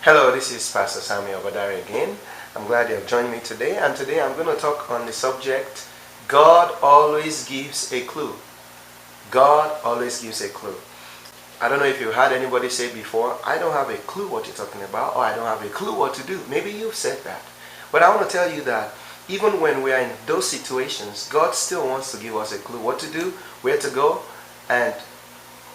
Hello, this is Pastor Samuel Badari again. I'm glad you have joined me today, and today I'm going to talk on the subject, God always gives a clue. God always gives a clue. I don't know if you've heard anybody say before, I don't have a clue what you're talking about, or I don't have a clue what to do. Maybe you've said that. But I want to tell you that even when we are in those situations, God still wants to give us a clue what to do, where to go, and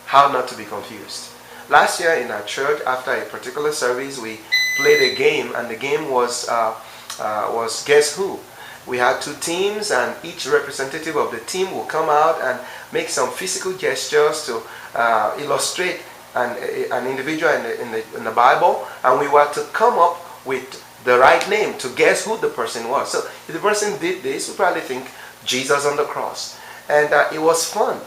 how not to be confused. Last year in our church, after a particular service, we played a game, and the game was Guess Who. We had two teams, and each representative of the team will come out and make some physical gestures to illustrate an individual in the Bible, and we were to come up with the right name to guess who the person was. So if the person did this, we probably think Jesus on the cross. And it was fun.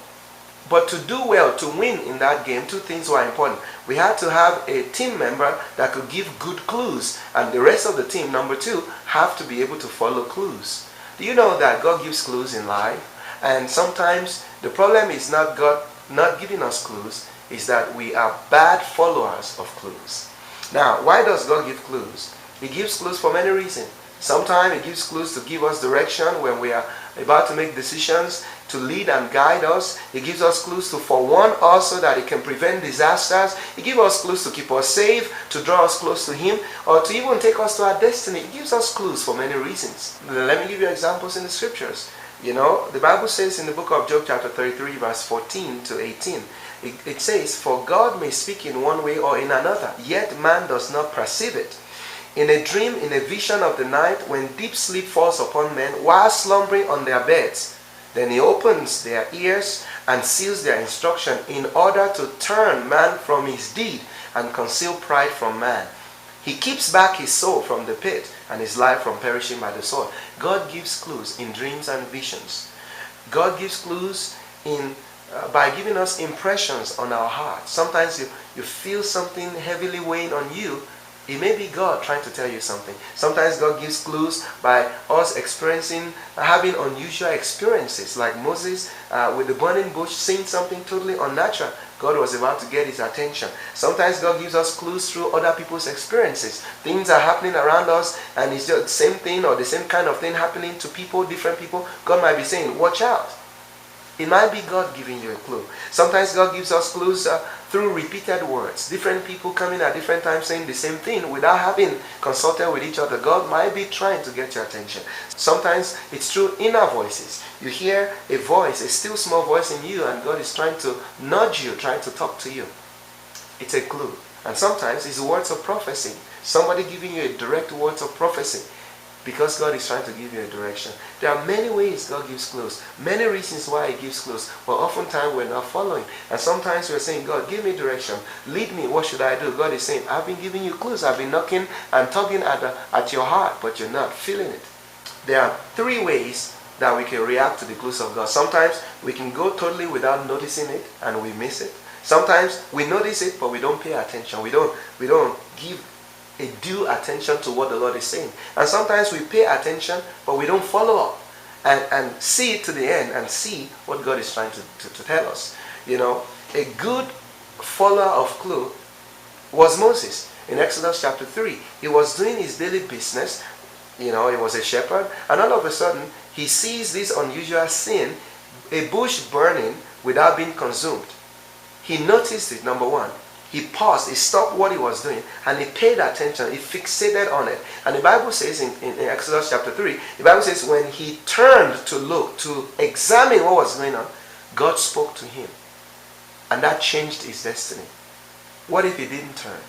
But to do well, to win in that game, two things were important. We had to have a team member that could give good clues, and the rest of the team, number two, have to be able to follow clues. Do you know that God gives clues in life? And sometimes the problem is not God not giving us clues, is that we are bad followers of clues. Now, why does God give clues? He gives clues for many reasons. Sometimes He gives clues to give us direction when we are about to make decisions, to lead and guide us. He gives us clues to forewarn us so that He can prevent disasters. He gives us clues to keep us safe, to draw us close to Him, or to even take us to our destiny. He gives us clues for many reasons. Let me give you examples in the scriptures. You know, the Bible says in the book of Job chapter 33 verse 14 to 18, it says, "For God may speak in one way or in another, yet man does not perceive it. In a dream, in a vision of the night, when deep sleep falls upon men while slumbering on their beds, then He opens their ears and seals their instruction in order to turn man from his deed and conceal pride from man. He keeps back his soul from the pit and his life from perishing by the sword." God gives clues in dreams and visions. God gives clues by giving us impressions on our hearts. Sometimes you feel something heavily weighing on you. It may be God trying to tell you something. Sometimes God gives clues by us having unusual experiences, like Moses with the burning bush, seeing something totally unnatural. God was about to get his attention. Sometimes God gives us clues through other people's experiences. Things are happening around us, and it's just the same thing or the same kind of thing happening to people, different people. God might be saying, watch out. It might be God giving you a clue. Sometimes God gives us clues through repeated words. Different people coming at different times saying the same thing without having consulted with each other. God might be trying to get your attention. Sometimes it's through inner voices. You hear a voice, a still small voice in you, and God is trying to nudge you, trying to talk to you. It's a clue. And sometimes it's words of prophecy. Somebody giving you a direct words of prophecy, because God is trying to give you a direction. There are many ways God gives clues, many reasons why He gives clues, but oftentimes we're not following. And sometimes we're saying, God, give me direction, lead me, what should I do? God is saying, I've been giving you clues, I've been knocking and tugging at your heart, but you're not feeling it. There are three ways that we can react to the clues of God. Sometimes we can go totally without noticing it and we miss it. Sometimes we notice it, but we don't pay attention. We don't give a due attention to what the Lord is saying. And sometimes we pay attention, but we don't follow up and see it to the end and see what God is trying to tell us. You know, a good follower of clue was Moses. In Exodus chapter 3, he was doing his daily business. You know, he was a shepherd, and all of a sudden he sees this unusual scene, a bush burning without being consumed. He noticed it, number one. He paused, he stopped what he was doing, and he paid attention, he fixated on it. And the Bible says in Exodus chapter 3, the Bible says when he turned to look, to examine what was going on, God spoke to him. And that changed his destiny. What if he didn't turn?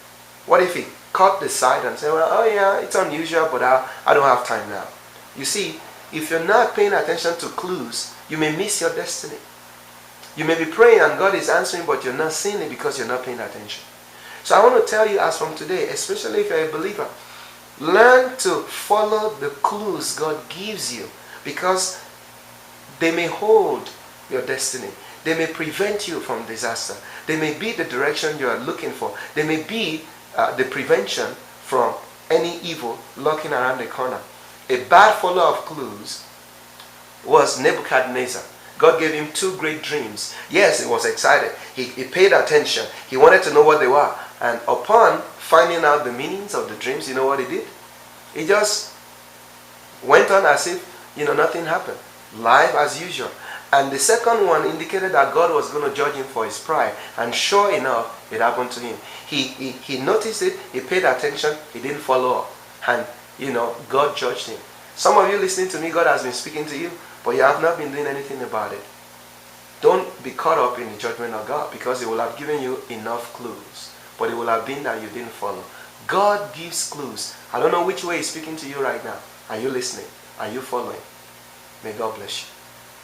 What if he caught the side and said, well, oh yeah, it's unusual, but I don't have time now. You see, if you're not paying attention to clues, you may miss your destiny. You may be praying and God is answering, but you're not seeing it because you're not paying attention. So I want to tell you, as from today, especially if you're a believer, learn to follow the clues God gives you, because they may hold your destiny. They may prevent you from disaster. They may be the direction you are looking for. They may be the prevention from any evil lurking around the corner. A bad follower of clues was Nebuchadnezzar. God gave him two great dreams. Yes, he was excited. He paid attention. He wanted to know what they were. And upon finding out the meanings of the dreams, you know what he did? He just went on as if, nothing happened. Life as usual. And the second one indicated that God was going to judge him for his pride. And sure enough, it happened to him. He noticed it, he paid attention, he didn't follow up. And, God judged him. Some of you listening to me, God has been speaking to you, but you have not been doing anything about it. Don't be caught up in the judgment of God, because He will have given you enough clues. But it will have been that you didn't follow. God gives clues. I don't know which way He's speaking to you right now. Are you listening? Are you following? May God bless you.